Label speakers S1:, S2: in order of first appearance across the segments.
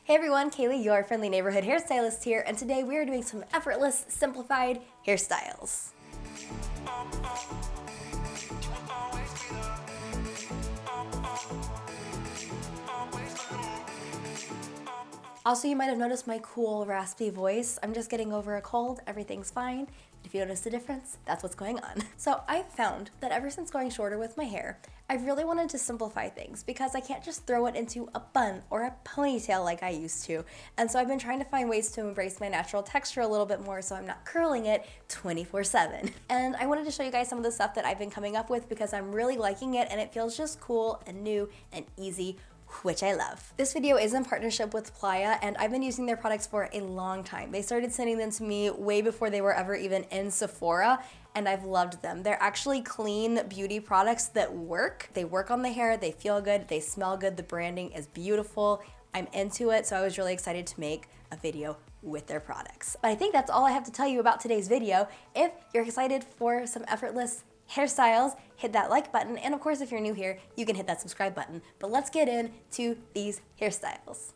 S1: Hey everyone, Kaylee, your friendly neighborhood hairstylist here, and today we are doing some effortless, simplified hairstyles. Also, you might have noticed my cool, raspy voice. I'm just getting over a cold, everything's fine. If you notice the difference, that's what's going on. So I've found that ever since going shorter with my hair, I've really wanted to simplify things because I can't just throw it into a bun or a ponytail like I used to. And so I've been trying to find ways to embrace my natural texture a little bit more so I'm not curling it 24/7. And I wanted to show you guys some of the stuff that I've been coming up with because I'm really liking it and it feels just cool and new and easy, which I love. This video is in partnership with Playa, and I've been using their products for a long time. They started sending them to me way before they were ever even in Sephora, and I've loved them. They're actually clean beauty products that work. They work on the hair, they feel good, they smell good, the branding is beautiful. I'm into it, so I was really excited to make a video with their products. But I think that's all I have to tell you about today's video. If you're excited for some effortless hairstyles, hit that like button, and of course if you're new here, you can hit that subscribe button. But let's get into these hairstyles.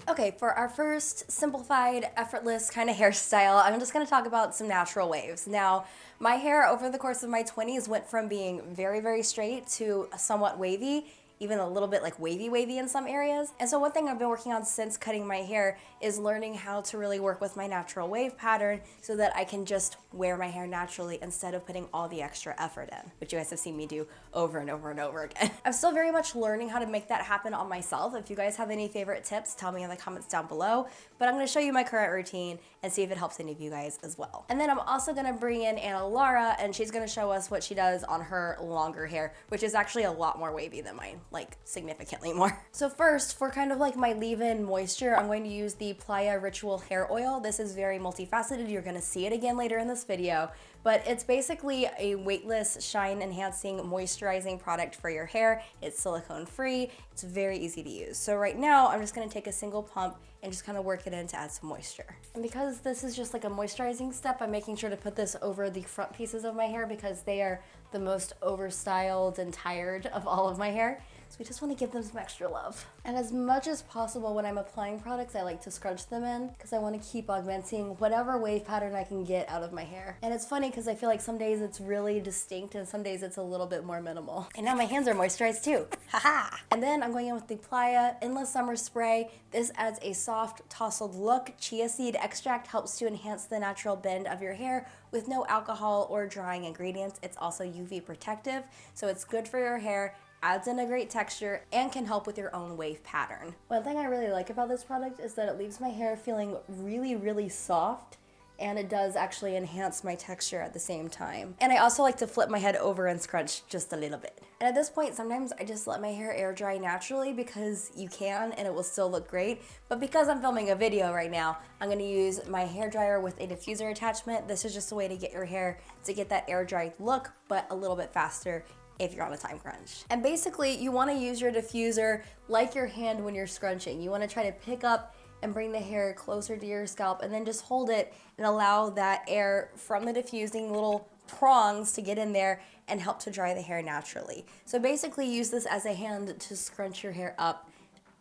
S1: Okay, for our first simplified, effortless kind of hairstyle, I'm just gonna talk about some natural waves. Now, my hair over the course of my 20s went from being very, very straight to somewhat wavy, even a little bit like wavy in some areas. And so one thing I've been working on since cutting my hair is learning how to really work with my natural wave pattern so that I can just wear my hair naturally instead of putting all the extra effort in, which you guys have seen me do over and over and over again. I'm still very much learning how to make that happen on myself. If you guys have any favorite tips, tell me in the comments down below, but I'm gonna show you my current routine and see if it helps any of you guys as well. And then I'm also gonna bring in Anna Laura, and she's gonna show us what she does on her longer hair, which is actually a lot more wavy than mine, like significantly more. So first, for kind of like my leave-in moisture, I'm going to use the Playa Ritual Hair Oil. This is very multifaceted. You're gonna see it again later in this video, but it's basically a weightless, shine-enhancing, moisturizing product for your hair. It's silicone-free. It's very easy to use. So right now, I'm just gonna take a single pump and just kind of work it in to add some moisture. And because this is just like a moisturizing step, I'm making sure to put this over the front pieces of my hair because they are the most overstyled and tired of all of my hair. So we just want to give them some extra love. And as much as possible when I'm applying products, I like to scrunch them in because I want to keep augmenting whatever wave pattern I can get out of my hair. And it's funny because I feel like some days it's really distinct and some days it's a little bit more minimal. And now my hands are moisturized too. Haha! And then I'm going in with the Playa Endless Summer Spray. This adds a soft, tousled look. Chia seed extract helps to enhance the natural bend of your hair with no alcohol or drying ingredients. It's also UV protective, so it's good for your hair, adds in a great texture, and can help with your own wave pattern. One thing I really like about this product is that it leaves my hair feeling really, really soft, and it does actually enhance my texture at the same time. And I also like to flip my head over and scrunch just a little bit. And at this point, sometimes I just let my hair air dry naturally because you can and it will still look great. But because I'm filming a video right now, I'm gonna use my hair dryer with a diffuser attachment. This is just a way to get your hair to get that air dry look, but a little bit faster if you're on a time crunch. And basically, you wanna use your diffuser like your hand when you're scrunching. You wanna try to pick up and bring the hair closer to your scalp and then just hold it and allow that air from the diffusing little prongs to get in there and help to dry the hair naturally. So basically use this as a hand to scrunch your hair up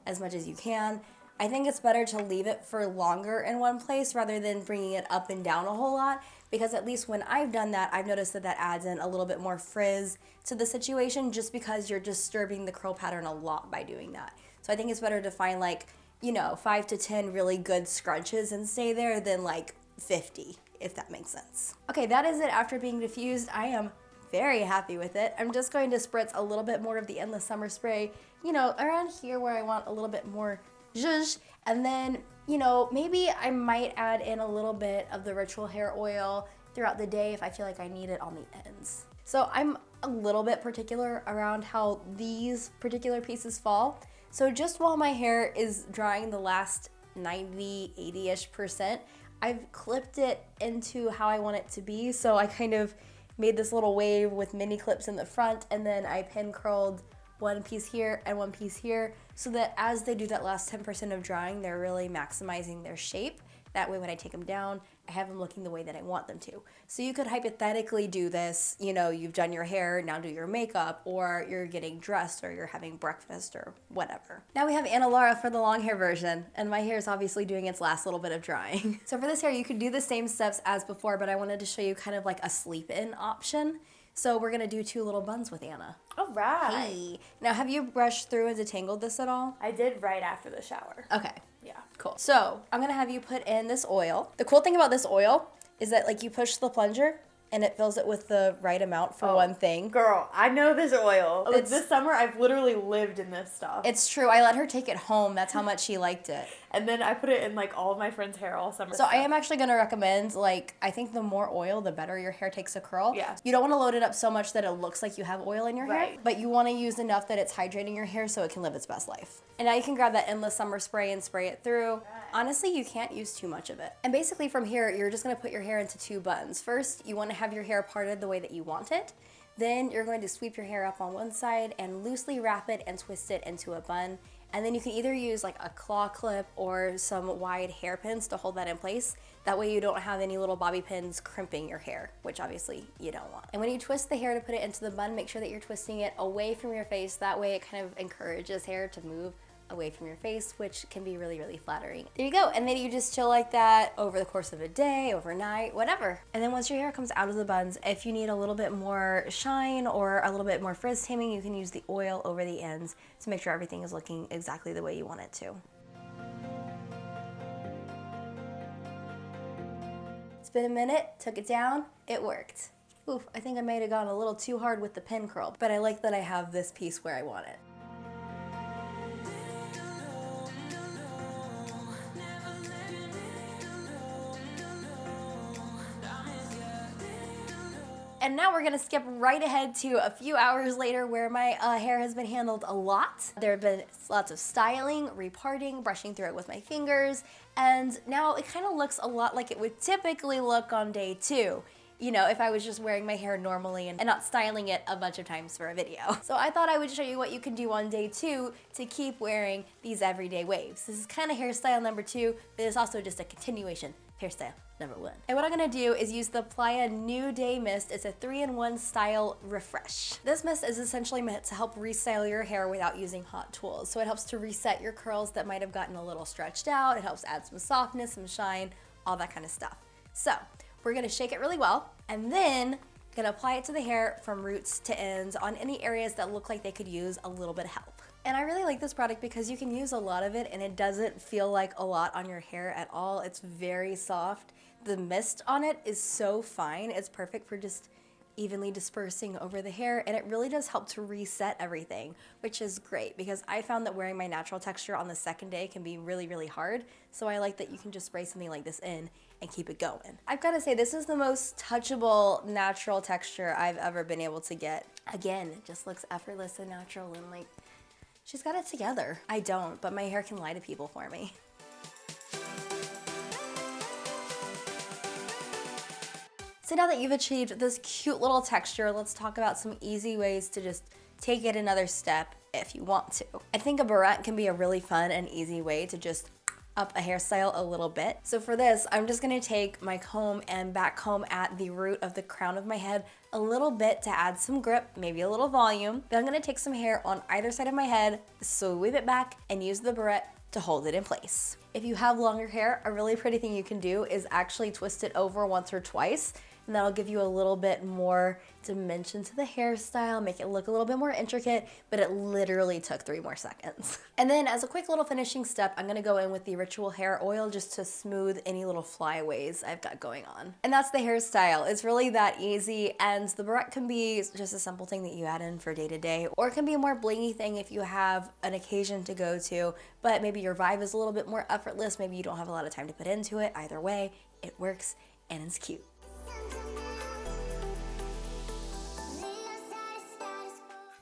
S1: as much as you can. I think it's better to leave it for longer in one place rather than bringing it up and down a whole lot, because at least when I've done that, I've noticed that that adds in a little bit more frizz to the situation just because you're disturbing the curl pattern a lot by doing that. So I think it's better to find like, 5 to 10 really good scrunches and stay there than like 50, if that makes sense. Okay, that is it after being diffused. I am very happy with it. I'm just going to spritz a little bit more of the Endless Summer Spray, around here where I want a little bit more zhuzh, and then, maybe I might add in a little bit of the Ritual Hair Oil throughout the day if I feel like I need it on the ends. So I'm a little bit particular around how these particular pieces fall. So just while my hair is drying the last 90, 80-ish%, I've clipped it into how I want it to be. So I kind of made this little wave with mini clips in the front, and then I pin curled one piece here and one piece here so that as they do that last 10% of drying, they're really maximizing their shape. That way when I take them down, I have them looking the way that I want them to. So you could hypothetically do this, you know, you've done your hair, now do your makeup, or you're getting dressed, or you're having breakfast, or whatever. Now we have Anna Laura for the long hair version, and my hair is obviously doing its last little bit of drying. So for this hair, you could do the same steps as before, but I wanted to show you kind of like a sleep-in option. So we're gonna do 2 little buns with Anna.
S2: All right.
S1: Hey. Now, have you brushed through and detangled this at all?
S2: I did right after the shower.
S1: Okay.
S2: Yeah.
S1: Cool. So I'm gonna have you put in this oil. The cool thing about this oil is that like you push the plunger and it fills it with the right amount for one thing.
S2: Girl, I know this oil. Like, this summer, I've literally lived in this stuff.
S1: It's true. I let her take it home. That's how much she liked it.
S2: And then I put it in like all of my friends' hair all summer.
S1: So I am actually going to recommend, like, I think the more oil, the better your hair takes a curl.
S2: Yeah.
S1: You don't want to load it up so much that it looks like you have oil in your hair.
S2: Right.
S1: But you want to use enough that it's hydrating your hair so it can live its best life. And now you can grab that Endless Summer Spray and spray it through. Right. Honestly, you can't use too much of it. And basically from here, you're just going to put your hair into 2 buns. First, you want to have your hair parted the way that you want it. Then you're going to sweep your hair up on one side and loosely wrap it and twist it into a bun. And then you can either use like a claw clip or some wide hairpins to hold that in place. That way you don't have any little bobby pins crimping your hair, which obviously you don't want. And when you twist the hair to put it into the bun, make sure that you're twisting it away from your face. That way it kind of encourages hair to move away from your face, which can be really, really flattering. There you go. And then you just chill like that over the course of a day, overnight, whatever. And then once your hair comes out of the buns, if you need a little bit more shine or a little bit more frizz taming, you can use the oil over the ends to make sure everything is looking exactly the way you want it to. It's been a minute, took it down, it worked. Oof, I think I might have gone a little too hard with the pin curl, but I like that I have this piece where I want it. And now we're gonna skip right ahead to a few hours later where my hair has been handled a lot. There have been lots of styling, reparting, brushing through it with my fingers, and now it kind of looks a lot like it would typically look on day 2. You know, if I was just wearing my hair normally and not styling it a bunch of times for a video. So I thought I would show you what you can do on day 2 to keep wearing these everyday waves. This is kind of hairstyle number 2, but it's also just a continuation hairstyle number 1. And what I'm gonna do is use the Playa New Day Mist. It's a 3-in-1 style refresh. This mist is essentially meant to help restyle your hair without using hot tools. So it helps to reset your curls that might have gotten a little stretched out. It helps add some softness, some shine, all that kind of stuff. So we're gonna shake it really well, and then gonna apply it to the hair from roots to ends on any areas that look like they could use a little bit of help. And I really like this product because you can use a lot of it and it doesn't feel like a lot on your hair at all. It's very soft. The mist on it is so fine. It's perfect for just evenly dispersing over the hair, and it really does help to reset everything, which is great because I found that wearing my natural texture on the second day can be really, really hard. So I like that you can just spray something like this in and keep it going. I've got to say, this is the most touchable natural texture I've ever been able to get. Again, it just looks effortless and natural, and like, she's got it together. I don't, but my hair can lie to people for me. So now that you've achieved this cute little texture, let's talk about some easy ways to just take it another step if you want to. I think a barrette can be a really fun and easy way to just up a hairstyle a little bit. So for this, I'm just gonna take my comb and back comb at the root of the crown of my head a little bit to add some grip, maybe a little volume. Then I'm gonna take some hair on either side of my head, sweep it back, and use the barrette to hold it in place. If you have longer hair, a really pretty thing you can do is actually twist it over once or twice, and that'll give you a little bit more dimension to the hairstyle, make it look a little bit more intricate, but it literally took 3 more seconds. And then as a quick little finishing step, I'm gonna go in with the Ritual Hair Oil just to smooth any little flyaways I've got going on. And that's the hairstyle. It's really that easy, and the barrette can be just a simple thing that you add in for day to day, or it can be a more blingy thing if you have an occasion to go to, but maybe your vibe is a little bit more effortless, maybe you don't have a lot of time to put into it. Either way, it works and it's cute.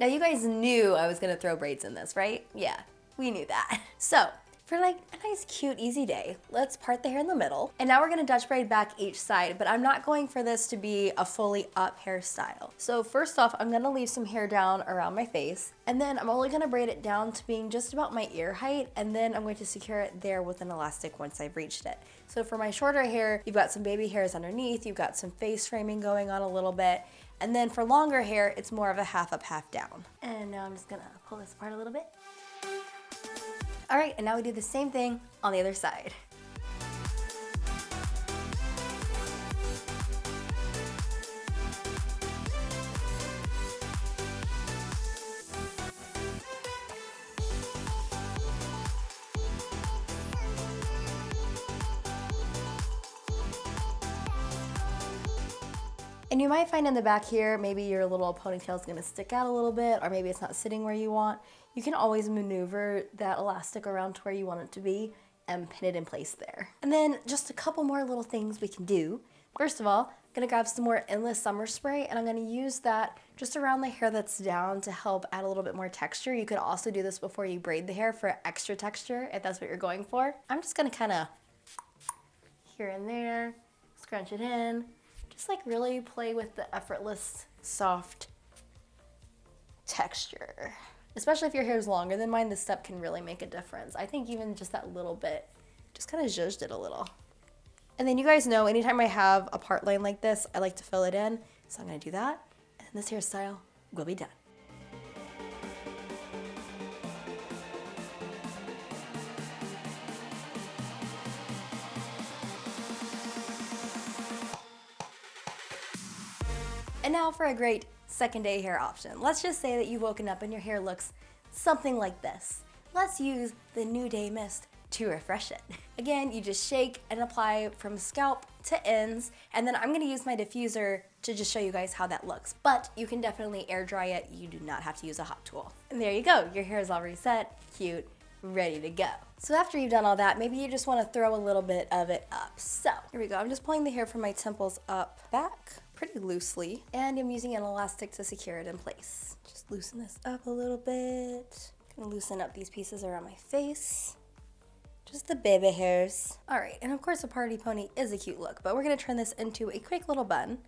S1: Now you guys knew I was gonna throw braids in this, right? Yeah, we knew that. So for like a nice, cute, easy day, let's part the hair in the middle. And now we're gonna Dutch braid back each side, but I'm not going for this to be a fully up hairstyle. So first off, I'm gonna leave some hair down around my face, and then I'm only gonna braid it down to being just about my ear height, and then I'm going to secure it there with an elastic once I've reached it. So for my shorter hair, you've got some baby hairs underneath, you've got some face framing going on a little bit, and then for longer hair, it's more of a half up, half down. And now I'm just gonna pull this apart a little bit. All right, and now we do the same thing on the other side. And you might find in the back here, maybe your little ponytail is gonna stick out a little bit, or maybe it's not sitting where you want. You can always maneuver that elastic around to where you want it to be and pin it in place there. And then just a couple more little things we can do. First of all, I'm gonna grab some more Endless Summer Spray, and I'm gonna use that just around the hair that's down to help add a little bit more texture. You could also do this before you braid the hair for extra texture if that's what you're going for. I'm just gonna kinda here and there, scrunch it in, just like really play with the effortless, soft texture. Especially if your hair is longer than mine, this step can really make a difference. I think even just that little bit, just kind of zhuzhed it a little. And then you guys know, anytime I have a part line like this, I like to fill it in. So I'm gonna do that, and this hairstyle will be done. And now for a great second day hair option. Let's just say that you've woken up and your hair looks something like this. Let's use the New Day Mist to refresh it. Again, you just shake and apply from scalp to ends, and then I'm gonna use my diffuser to just show you guys how that looks. But you can definitely air dry it. You do not have to use a hot tool. And there you go, your hair is all reset, cute, ready to go. So after you've done all that, maybe you just wanna throw a little bit of it up. So here we go, I'm just pulling the hair from my temples up, back, pretty loosely, and I'm using an elastic to secure it in place. Just loosen this up a little bit. Gonna loosen up these pieces around my face. Just the baby hairs. All right, and of course a party pony is a cute look, but we're gonna turn this into a quick little bun.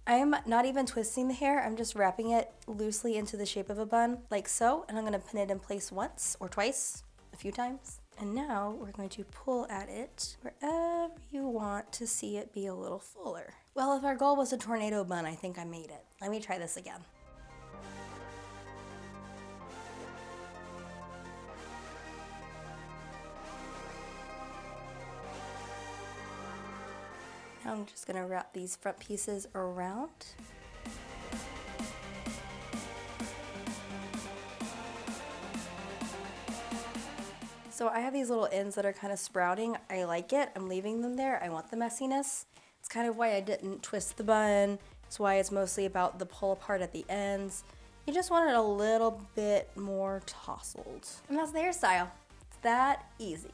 S1: I'm not even twisting the hair, I'm just wrapping it loosely into the shape of a bun, like so, and I'm gonna pin it in place once or twice, a few times. And now we're going to pull at it wherever you want to see it be a little fuller. Well, if our goal was a tornado bun, I think I made it. Let me try this again. Now I'm just gonna wrap these front pieces around. So I have these little ends that are kind of sprouting. I like it, I'm leaving them there. I want the messiness. It's kind of why I didn't twist the bun. It's why it's mostly about the pull apart at the ends. You just want it a little bit more tousled. And that's the hairstyle. It's that easy.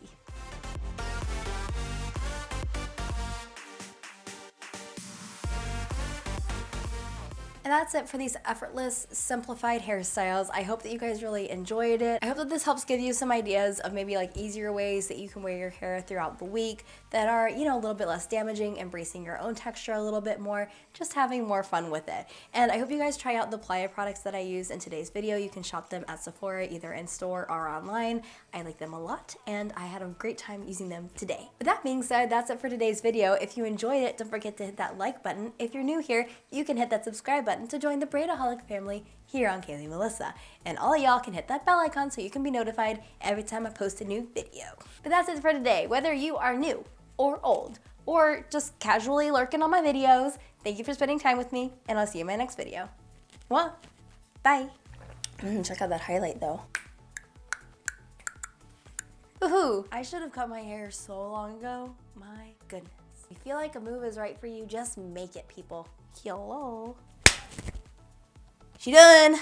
S1: And that's it for these effortless, simplified hairstyles. I hope that you guys really enjoyed it. I hope that this helps give you some ideas of maybe like easier ways that you can wear your hair throughout the week that are, you know, a little bit less damaging, embracing your own texture a little bit more, just having more fun with it. And I hope you guys try out the Playa products that I used in today's video. You can shop them at Sephora, either in store or online. I like them a lot, and I had a great time using them today. With that being said, that's it for today's video. If you enjoyed it, don't forget to hit that like button. If you're new here, you can hit that subscribe button to join the Braidaholic family here on Kayley Melissa. And all of y'all can hit that bell icon so you can be notified every time I post a new video. But that's it for today. Whether you are new or old, or just casually lurking on my videos, thank you for spending time with me, and I'll see you in my next video. Well, bye. Check out that highlight though. Woohoo! I should have cut my hair so long ago. My goodness. If you feel like a move is right for you, just make it, people. Hello. She done.